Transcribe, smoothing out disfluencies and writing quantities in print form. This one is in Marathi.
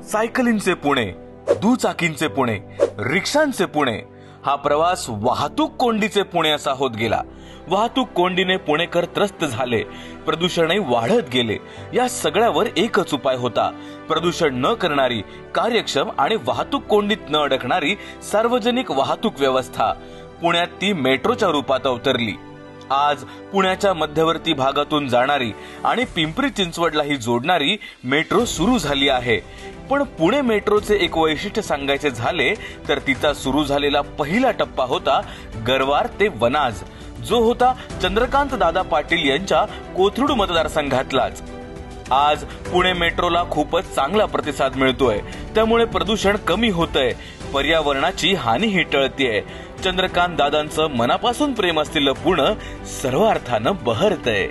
सायकलींचे पुणे, दुचाकींचे पुणे, रिक्षांचे पुणे, हा प्रवास वाहतूक कोंडीचे पुणे असा होत गेला। वाहतूक कोंडीने पुणेकर त्रस्त झाले, प्रदूषणही वाढत गेले। या सगळ्यावर एकच उपाय होता, प्रदूषण न करणारी, कार्यक्षम आणि वाहतूक कोंडीत न अडकणारी सार्वजनिक वाहतूक व्यवस्था। पुण्यात ती मेट्रोच्या रूपात अवतरली। आज पुण्याच्या मध्यवर्ती भागातून जाणारी आणि पिंपरी चिंचवडलाही जोडणारी मेट्रो सुरू झाली आहे। पण पुणे मेट्रोचे एक वैशिष्ट्य सांगायचे झाले तर तिचा सुरू झालेला पहिला टप्पा होता गरवार ते वनाज, जो होता चंद्रकांत दादा पाटील यांच्या कोथरूड मतदारसंघातलाच। आज पुणे मेट्रोला खूपच चांगला प्रतिसाद मिळतोय, त्यामुळे प्रदूषण कमी होतंय, पर्यावरणाची हानीही टळतेय। चंद्रकांत दादांचं मनापासून प्रेम असलेलं पुणे सर्व अर्थानं बहरतंय।